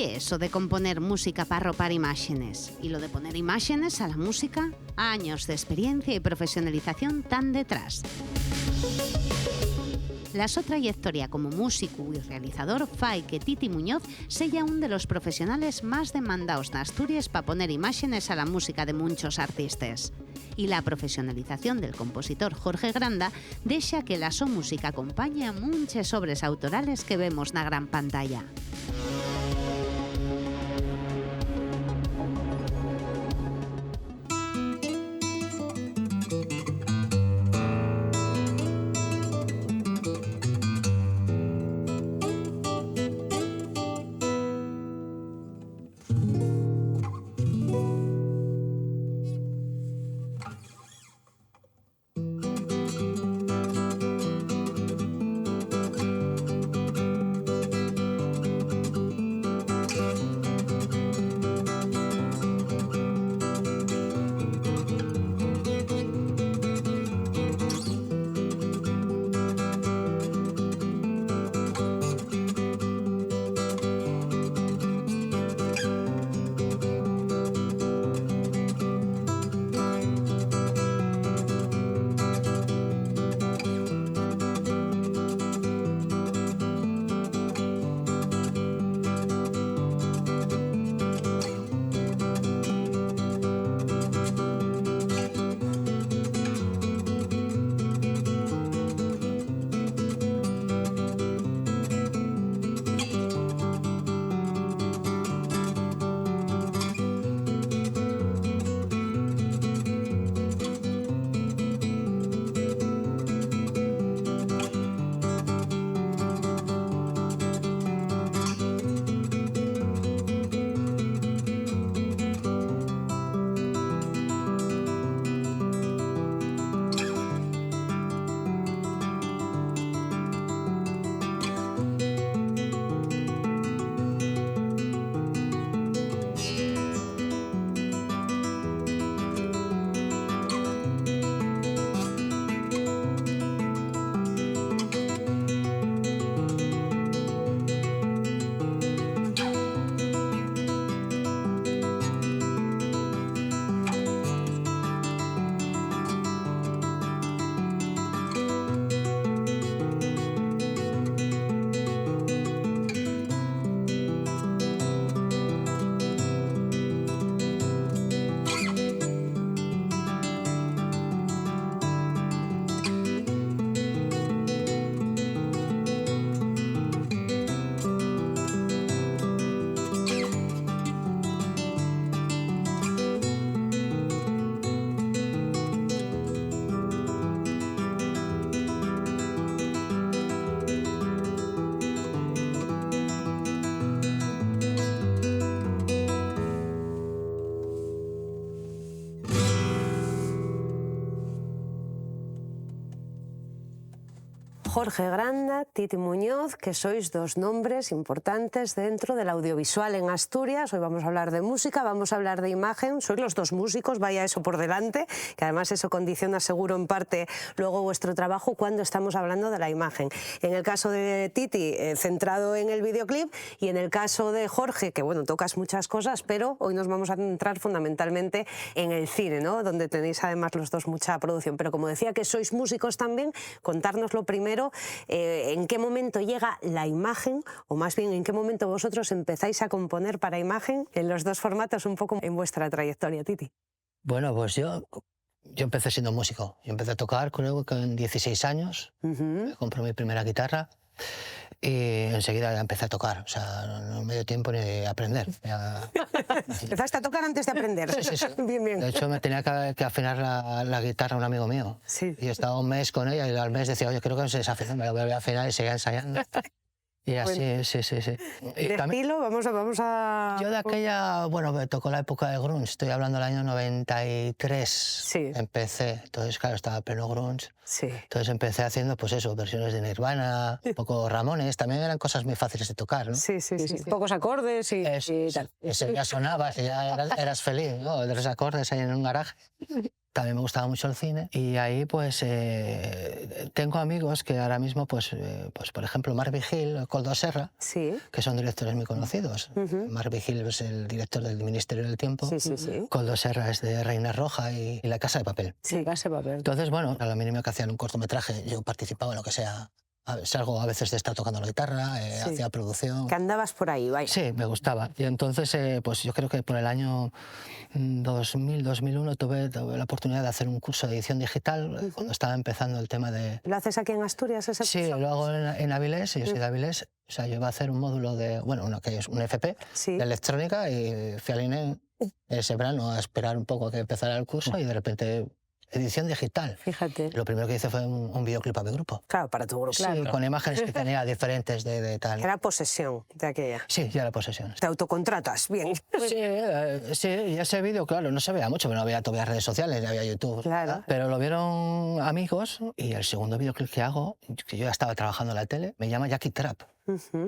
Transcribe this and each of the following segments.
¿Qué es eso de componer música para ropar imágenes? Y lo de poner imágenes a la música, años de experiencia y profesionalización tan detrás. La su trayectoria como músico y realizador fai que Titi Muñoz sea un de los profesionales más demandados en Asturias para poner imágenes a la música de muchos artistas. Y la profesionalización del compositor Jorge Granda deja que la su música acompañe a muchas obras autorales que vemos na gran pantalla. Jorge Granda, Titi Muñoz, que sois dos nombres importantes dentro del audiovisual en Asturias. Hoy vamos a hablar de música, vamos a hablar de imagen. Sois los dos músicos, vaya eso por delante, que además eso condiciona seguro en parte luego vuestro trabajo cuando estamos hablando de la imagen. En el caso de Titi, centrado en el videoclip, y en el caso de Jorge, que bueno, tocas muchas cosas, pero hoy nos vamos a centrar fundamentalmente en el cine, ¿no? Donde tenéis además los dos mucha producción. Pero como decía que sois músicos también, contárnoslo primero. ¿En qué momento llega la imagen, o más bien en qué momento vosotros empezáis a componer para imagen en los dos formatos un poco en vuestra trayectoria, Titi? Bueno, pues yo empecé siendo músico. Yo empecé a tocar creo que con 16 años, me compré mi primera guitarra y enseguida ya empecé a tocar. O sea, no me dio tiempo ni de aprender. ¿Empezaste a tocar antes de aprender? Sí. Bien, bien. De hecho, me tenía que afinar la guitarra un amigo mío. Sí. Y estaba un mes con ella y al mes decía, oye, creo que no se desafina, me la voy a afinar y seguía ensayando. Y así, bueno, sí. ¿De estilo? Vamos a... Yo de aquella, bueno, me tocó la época de grunge, estoy hablando del año 93. Sí. Empecé, entonces claro, estaba pleno grunge. Sí. Entonces empecé haciendo, pues eso, versiones de Nirvana, un poco Ramones, también eran cosas muy fáciles de tocar, ¿no? Sí. Pocos acordes y tal. Eso ya sonaba, ya eras feliz, ¿no? 3 acordes ahí en un garaje. también me gustaba mucho el cine y ahí pues tengo amigos que ahora mismo pues por ejemplo Marc Vigil, Koldo Serra, Sí. que son directores muy conocidos. Marc Vigil es el director del Ministerio del Tiempo, Sí, sí, sí. Koldo Serra es de Reina Roja y La Casa de Papel. Sí, Casa de Papel. Entonces, bueno, a lo mínimo que hacían un cortometraje, yo participaba en lo que sea. Salgo a veces de estar tocando la guitarra, hacía producción. Que andabas por ahí, vaya. Sí, me gustaba. Y entonces, pues yo creo que por el año 2000, 2001 tuve la oportunidad de hacer un curso de edición digital cuando estaba empezando el tema de... ¿Lo haces aquí en Asturias ese Sí, curso? lo hago en Avilés, y yo soy de Avilés. O sea, yo iba a hacer un módulo de, bueno, que es un FP de electrónica y fui al INE ese verano a esperar un poco a que empezara el curso y de repente... Edición digital. Fíjate. Lo primero que hice fue un videoclip a mi grupo. Claro, para tu grupo. Sí, con imágenes que tenía diferentes de tal. Era posesión de aquella. Sí, ya era posesión. Te autocontratas, bien. Sí, sí, y ese vídeo, claro, no se veía mucho, pero no había todavía redes sociales, ni había YouTube. Claro. Pero lo vieron amigos y el segundo videoclip que hago, que yo ya estaba trabajando en la tele, me llama Jackie Trap.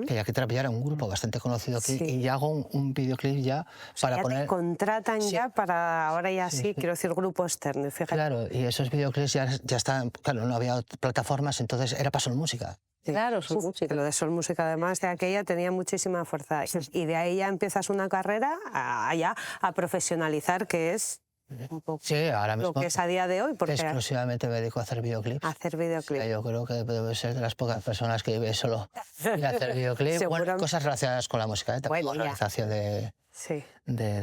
Que Jackie Trap ya era un grupo bastante conocido aquí y ya hago un videoclip ya para ya poner... te contratan ya para, ahora ya sí, quiero decir, grupo externo, fíjate. Claro, y esos videoclips ya estaban, claro, no había plataformas, entonces era para Sol Música. Claro, Sol Música. Lo de Sol Música, además de aquella, tenía muchísima fuerza. Y de ahí ya empiezas una carrera a profesionalizar, que es... Un poco sí, ahora mismo lo que es a día de hoy. Porque exclusivamente me dedico a hacer videoclips. A hacer videoclips. O sea, yo creo que debe ser de las pocas personas que vive solo y hacer videoclips. Bueno, cosas relacionadas con la música, también organización de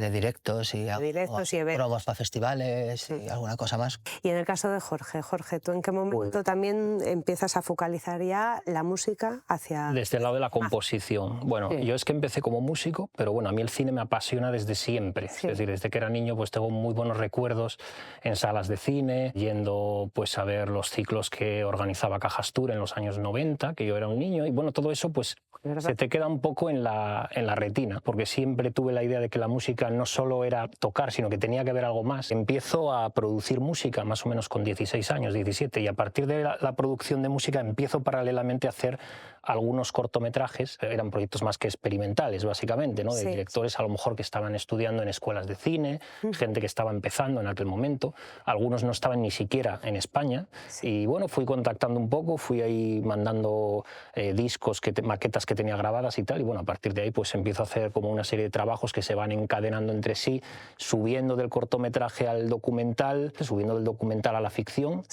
directos y eventos. Promos para festivales y alguna cosa más. Y en el caso de Jorge, ¿tú en qué momento también empiezas a focalizar ya la música hacia...? Desde el lado de la composición. Bueno, yo es que empecé como músico, pero bueno, a mí el cine me apasiona desde siempre. Es decir, desde que era niño pues tengo muy buenos recuerdos en salas de cine, yendo pues a ver los ciclos que organizaba Cajas Tour en los años 90, que yo era un niño, y bueno, todo eso pues se te queda un poco en la retina, porque siempre tuve la idea de que la música no solo era tocar, sino que tenía que ver algo más. Empiezo a producir música más o menos con 16 años, 17, y a partir de la producción de música empiezo paralelamente a hacer algunos cortometrajes. Eran proyectos más que experimentales, básicamente, ¿no? De directores a lo mejor que estaban estudiando en escuelas de cine, gente que estaba empezando en aquel momento. Algunos no estaban ni siquiera en España. Y bueno, fui contactando un poco, fui ahí mandando discos, maquetas que tenía grabadas y tal. Y bueno, a partir de ahí pues empiezo a hacer como una serie de trabajos que se van encadenando entre sí, subiendo del cortometraje al documental, subiendo del documental a la ficción,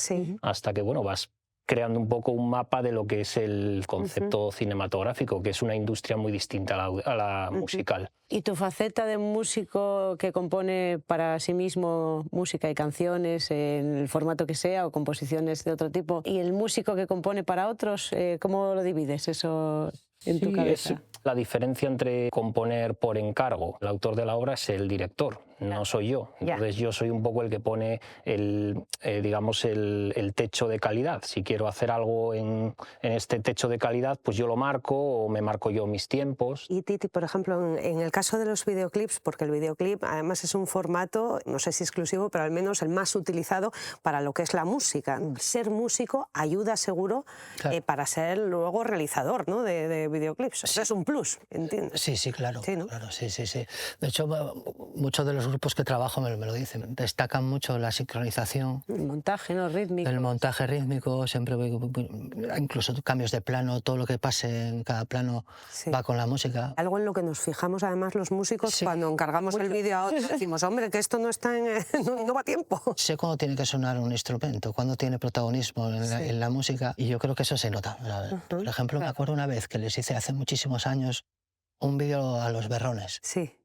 hasta que bueno, vas creando un poco un mapa de lo que es el concepto cinematográfico, que es una industria muy distinta a la musical. ¿Y tu faceta de músico que compone para sí mismo música y canciones en el formato que sea o composiciones de otro tipo, y el músico que compone para otros, cómo lo divides eso en tu cabeza? Es la diferencia entre componer por encargo. El autor de la obra es el director, no soy yo. Entonces yo soy un poco el que pone digamos el techo de calidad. Si quiero hacer algo en este techo de calidad, pues yo lo marco o me marco yo mis tiempos. Y Titi, por ejemplo, en el caso de los videoclips, porque el videoclip además es un formato, no sé si exclusivo, pero al menos el más utilizado para lo que es la música. Ser músico ayuda seguro para ser luego realizador, ¿no? de videoclips. Eso es un plus, ¿entiendes? Sí, sí, claro. Sí, ¿no? Claro, sí. De hecho, muchos de los grupos que trabajo me lo dicen. Destacan mucho la sincronización. El montaje, ¿no? Rítmico. El montaje rítmico, siempre incluso cambios de plano, todo lo que pase en cada plano va con la música. Algo en lo que nos fijamos además los músicos cuando encargamos el vídeo a otros. Decimos, hombre, que esto no está no va a tiempo. Sé cuándo tiene que sonar un instrumento, cuándo tiene protagonismo en la música, y yo creo que eso se nota. Por ejemplo, me acuerdo una vez que les hice hace muchísimos años un vídeo a Los Berrones. Sí.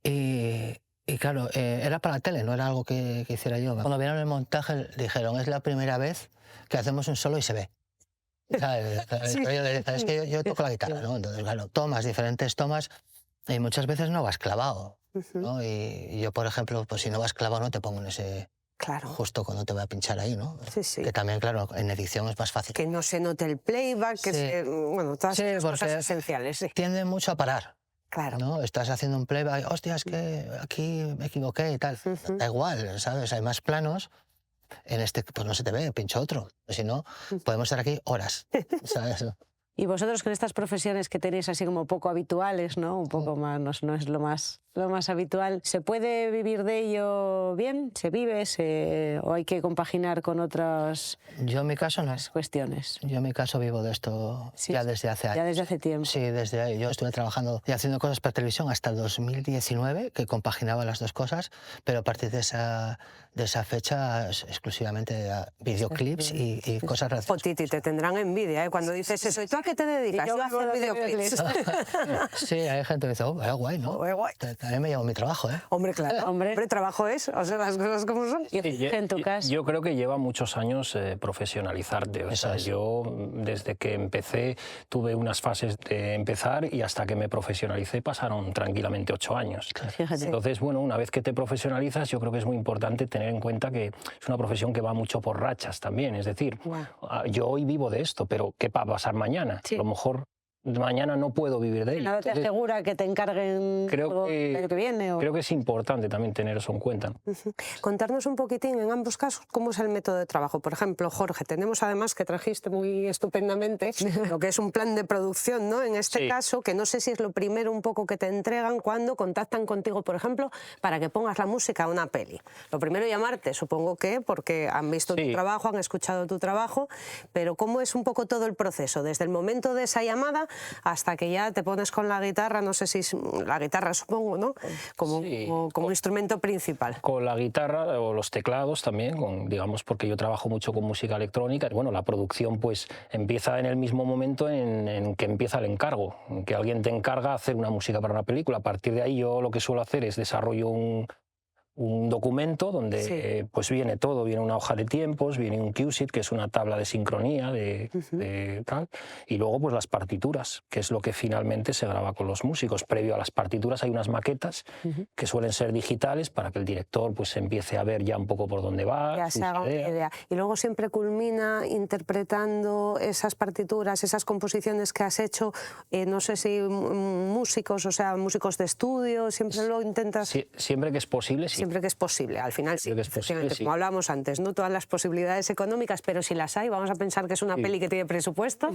Y claro, era para la tele, no era algo que hiciera yo. Cuando vieron el montaje dijeron, es la primera vez que hacemos un solo y se ve. ¿Sabes? Es que yo toco la guitarra, ¿no? Entonces, claro, diferentes tomas, y muchas veces no vas clavado, ¿no? Y yo, por ejemplo, pues si no vas clavado no te pongo en ese... Claro. Justo cuando te voy a pinchar ahí, ¿no? Sí. Que también, claro, en edición es más fácil. Que no se note el playback, bueno, todas esas cosas esenciales. Tienden mucho a parar. Claro. ¿No? Estás haciendo un playback, hostia, es que aquí me equivoqué y tal. Da igual, ¿sabes? Hay más planos. En este, pues no se te ve, pincho otro. Si no, podemos estar aquí horas, ¿sabes? Y vosotros con estas profesiones que tenéis así como poco habituales, ¿no? Un poco más, no es lo más habitual, ¿se puede vivir de ello bien? ¿Se vive? ¿O hay que compaginar con otras Yo en mi caso no. cuestiones? Yo en mi caso vivo de esto ya desde hace años. Ya desde hace tiempo. Sí, desde ahí. Yo estuve trabajando y haciendo cosas para televisión hasta el 2019, que compaginaba las dos cosas, pero a partir de esa fecha exclusivamente a videoclips y cosas relacionadas. Titi, te tendrán envidia, ¿eh? Cuando dices eso. ¿Y tú a qué te dedicas? Yo hago videoclips. Sí, hay gente que dice, oh, vaya guay, ¿no? Guay. También me llevo mi trabajo, ¿eh? Hombre, claro. Hombre, trabajo es, o sea, las cosas como son. En tu caso. Yo creo que lleva muchos años profesionalizarte. O sea, yo desde que empecé tuve unas fases de empezar y hasta que me profesionalicé pasaron tranquilamente 8 años. Fíjate. Entonces, bueno, una vez que te profesionalizas, yo creo que es muy importante tener en cuenta que es una profesión que va mucho por rachas también. Es decir, yo hoy vivo de esto, pero ¿qué va a pasar mañana? A lo mejor mañana no puedo vivir de ello. ¿Nada te asegura que te encarguen creo el año que viene? Creo que es importante también tener eso en cuenta. Contarnos un poquitín, en ambos casos, cómo es el método de trabajo. Por ejemplo, Jorge, tenemos además que trajiste muy estupendamente lo que es un plan de producción, ¿no? En este caso, que no sé si es lo primero un poco que te entregan cuando contactan contigo, por ejemplo, para que pongas la música a una peli. Lo primero llamarte, supongo que porque han visto tu trabajo, han escuchado tu trabajo, pero ¿cómo es un poco todo el proceso? Desde el momento de esa llamada hasta que ya te pones con la guitarra, no sé si es la guitarra, supongo, ¿no? Como instrumento principal. Con la guitarra o los teclados también, digamos, porque yo trabajo mucho con música electrónica. Bueno, la producción pues empieza en el mismo momento en que empieza el encargo, en que alguien te encarga hacer una música para una película. A partir de ahí yo lo que suelo hacer es desarrollo un documento donde pues viene todo, viene una hoja de tiempos, viene un cue-sheet, que es una tabla de sincronía de tal, y luego pues las partituras, que es lo que finalmente se graba con los músicos. Previo a las partituras hay unas maquetas que suelen ser digitales para que el director pues empiece a ver ya un poco por dónde va. Ya se haga una idea. Y luego siempre culmina interpretando esas partituras, esas composiciones que has hecho, no sé si músicos, o sea, músicos de estudio, siempre lo intentas... Siempre que es posible, sí. Siempre que es posible, al final sí, Posible, como hablábamos antes, no todas las posibilidades económicas, pero si las hay, vamos a pensar que es una peli que tiene presupuesto.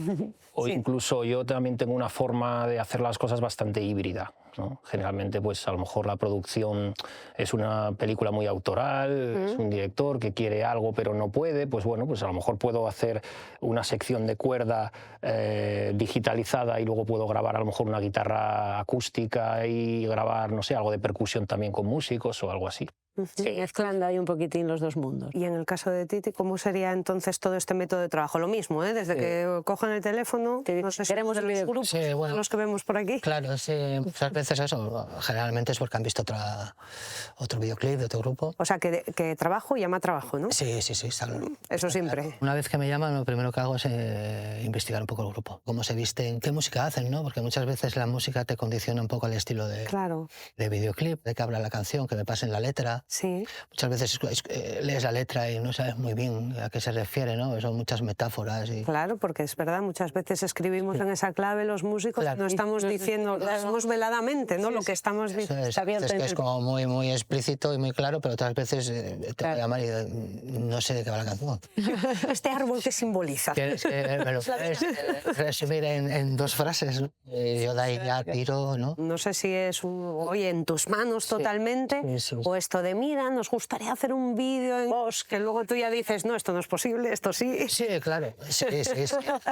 O incluso yo también tengo una forma de hacer las cosas bastante híbrida, ¿no? Generalmente pues a lo mejor la producción es una película muy autoral, es un director que quiere algo pero no puede, pues bueno, pues a lo mejor puedo hacer una sección de cuerda digitalizada y luego puedo grabar a lo mejor una guitarra acústica y grabar, no sé, algo de percusión también con músicos o algo así. Sí, mezclando ahí un poquitín los dos mundos. Y en el caso de Titi, ¿cómo sería entonces todo este método de trabajo? Lo mismo, ¿eh? Desde que cogen el teléfono, no sé si queremos de los grupos, los que vemos por aquí. Claro, sí, muchas veces eso, generalmente es porque han visto otro videoclip de otro grupo. O sea, que trabajo llama trabajo, ¿no? Sí. Eso siempre. Una vez que me llaman, lo primero que hago es investigar un poco el grupo, cómo se visten, qué música hacen, ¿no? Porque muchas veces la música te condiciona un poco al estilo de videoclip, de qué habla la canción, que me pasen la letra. Sí. Muchas veces lees la letra y no sabes muy bien a qué se refiere, ¿no? Son muchas metáforas. Claro, porque es verdad, muchas veces escribimos en esa clave los músicos, no estamos diciendo, lo hacemos veladamente, ¿no? Lo que estamos diciendo. Es que es como muy explícito y muy claro, pero otras veces te voy a llamar y no sé de qué va la canción. Este árbol que simboliza. ¿Quieres que me lo puedes resumir en 2 frases? Yo de ahí ya tiro, ¿no? No sé si es oye, en tus manos totalmente, o esto de mira, nos gustaría hacer un vídeo en vos, que luego tú ya dices, no, esto no es posible, esto sí. Sí, claro. Sí.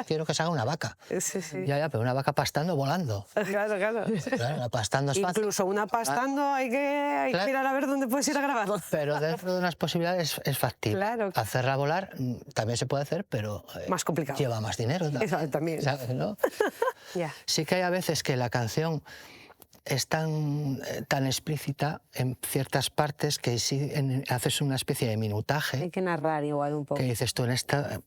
Quiero que se haga una vaca. Sí. Ya, pero una vaca pastando, volando. Claro. Claro, pastando es fácil. Incluso una pastando hay que ir a ver dónde puedes ir a grabarlo. Pero dentro de unas posibilidades es factible. Claro. Hacerla volar también se puede hacer, pero más complicado. Lleva más dinero. También. ¿Sabes, no? Sí que hay a veces que la canción es tan explícita en ciertas partes que sí haces una especie de minutaje. Hay que narrar igual un poco. Que dices tú, esta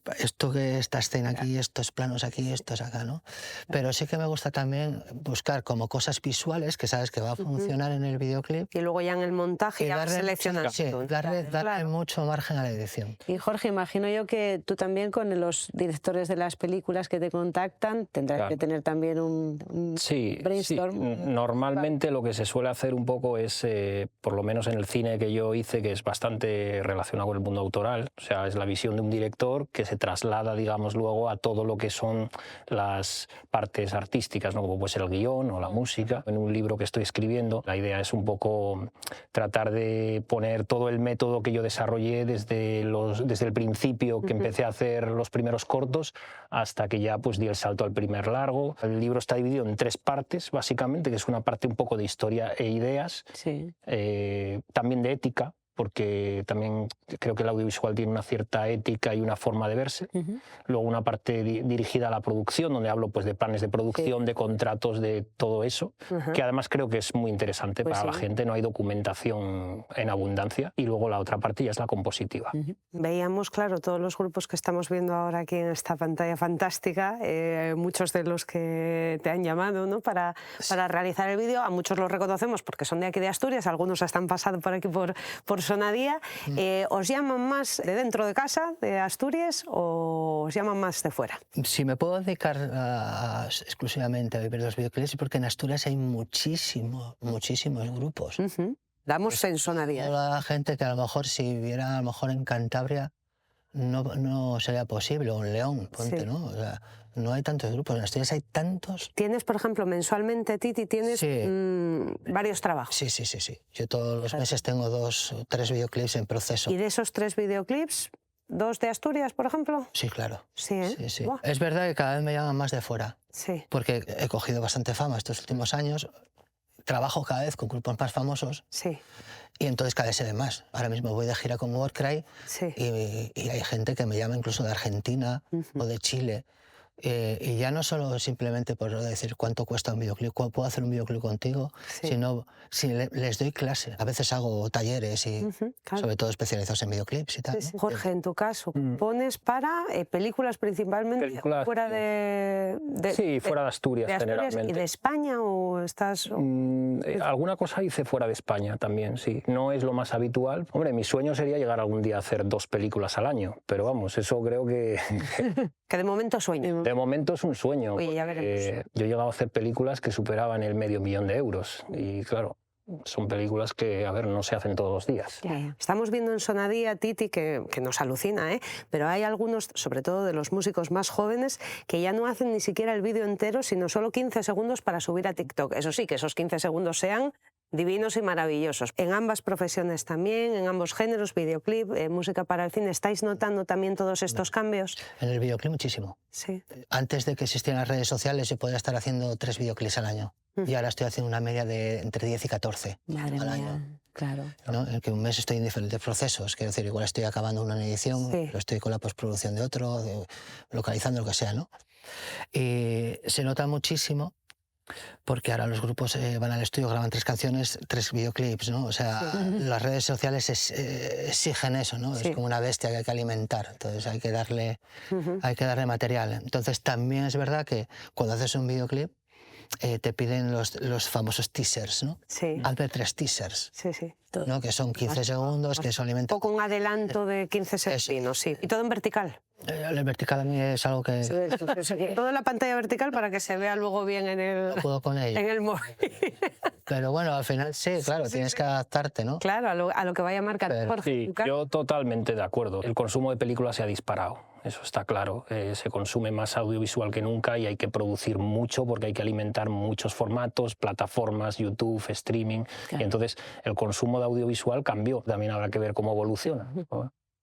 escena aquí, estos planos aquí, estos acá, ¿no? Pero sí que me gusta también buscar como cosas visuales que sabes que va a funcionar en el videoclip. Y luego ya en el montaje ya seleccionar. Sí, darle mucho margen a la edición. Y Jorge, imagino yo que tú también con los directores de las películas que te contactan tendrás que tener también un brainstorm. Sí, Normalmente lo que se suele hacer un poco es, por lo menos en el cine que yo hice, que es bastante relacionado con el mundo autoral, o sea, es la visión de un director que se traslada, digamos, luego a todo lo que son las partes artísticas, ¿no? Como puede ser el guión o la música. En un libro que estoy escribiendo, la idea es un poco tratar de poner todo el método que yo desarrollé desde el principio que empecé a hacer los primeros cortos hasta que ya pues di el salto al primer largo. El libro está dividido en 3 partes, básicamente, que es una parte un poco de historia e ideas, también de ética, porque también creo que el audiovisual tiene una cierta ética y una forma de verse. Luego una parte dirigida a la producción, donde hablo pues, de planes de producción, de contratos, de todo eso, que además creo que es muy interesante para la gente, no hay documentación en abundancia. Y luego la otra parte ya es la compositiva. Veíamos, claro, todos los grupos que estamos viendo ahora aquí en esta pantalla fantástica, muchos de los que te han llamado, ¿no? para realizar el vídeo, a muchos los reconocemos porque son de aquí de Asturias, algunos están pasando por aquí por Sonadía. ¿Os llaman más de dentro de casa, de Asturias, o os llaman más de fuera? Si me puedo dedicar exclusivamente a vivir los videoclips, porque en Asturias hay muchísimos grupos. Damos en Sonadía. La gente que a lo mejor si viviera a lo mejor en Cantabria no sería posible, o en León, ponte, ¿no? O sea, no hay tantos grupos, en Asturias hay tantos. ¿Tienes, por ejemplo, mensualmente, Titi, tienes varios trabajos? Sí. Yo todos los meses tengo 2 o 3 videoclips en proceso. ¿Y de esos 3 videoclips, 2 de Asturias, por ejemplo? Sí, claro. Sí, ¿eh? Sí. Es verdad que cada vez me llaman más de fuera, porque he cogido bastante fama estos últimos años. Trabajo cada vez con grupos más famosos y entonces cada vez se ve más. Ahora mismo voy de gira con Warcry y hay gente que me llama incluso de Argentina o de Chile. Y ya no solo simplemente por decir cuánto cuesta un videoclip, puedo hacer un videoclip contigo, sino si les doy clase. A veces hago talleres y sobre todo especializados en videoclips y tal. ¿No? Jorge, en tu caso, ¿pones para películas principalmente fuera de fuera de Asturias, generalmente. ¿Y de España o estás...? Alguna cosa hice fuera de España también, sí. No es lo más habitual. Hombre, mi sueño sería llegar algún día a hacer 2 películas al año, pero vamos, eso creo que... Que de momento sueño. De momento es un sueño. Oye, ya veremos. Yo he llegado a hacer películas que superaban el $500.000 de euros y claro, son películas que, a ver, no se hacen todos los días. Estamos viendo en Sonadía, Titi, que nos alucina, pero hay algunos, sobre todo de los músicos más jóvenes, que ya no hacen ni siquiera el vídeo entero, sino solo 15 segundos para subir a TikTok. Eso sí, que esos 15 segundos sean divinos y maravillosos. En ambas profesiones también, en ambos géneros, videoclip, música para el cine, ¿estáis notando también todos estos cambios? En el videoclip muchísimo. Sí. Antes de que existieran las redes sociales yo podía estar haciendo 3 videoclips al año. Y ahora estoy haciendo una media de entre 10 y 14 al año. Claro. ¿No? En que un mes estoy en diferentes procesos, quiero decir, igual estoy acabando una edición, pero estoy con la postproducción de otro, localizando lo que sea, ¿no? Y se nota muchísimo porque ahora los grupos van al estudio, graban 3 canciones, 3 videoclips, ¿no? O sea, las redes sociales exigen eso, ¿no? Es como una bestia que hay que alimentar, entonces hay que darle material. Entonces también es verdad que cuando haces un videoclip te piden los famosos teasers, ¿no? Hazme 3 teasers, ¿no? Que son 15 segundos, que eso alimenta... O con un adelanto de 15 segundos, Y todo en vertical. El vertical a mí es algo que... Todo en la pantalla vertical para que se vea luego bien en el... No puedo con ello. En el móvil. Pero bueno, al final tienes que adaptarte, ¿no? Claro, a lo que vaya a marcar Jorge. Sí, yo totalmente de acuerdo. El consumo de películas se ha disparado, eso está claro. Se consume más audiovisual que nunca y hay que producir mucho porque hay que alimentar muchos formatos, plataformas, YouTube, streaming. Y entonces el consumo de audiovisual cambió. También habrá que ver cómo evoluciona.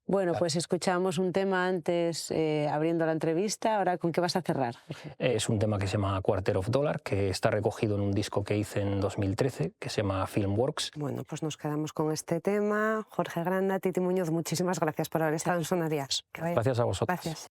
Bueno, pues escuchábamos un tema antes abriendo la entrevista. Ahora, ¿con qué vas a cerrar? Es un tema que se llama Quarter of Dollar, que está recogido en un disco que hice en 2013, que se llama Filmworks. Bueno, pues nos quedamos con este tema. Jorge Granda, Titi Muñoz, muchísimas gracias por haber estado en Sonadía. Gracias a vosotros. Gracias.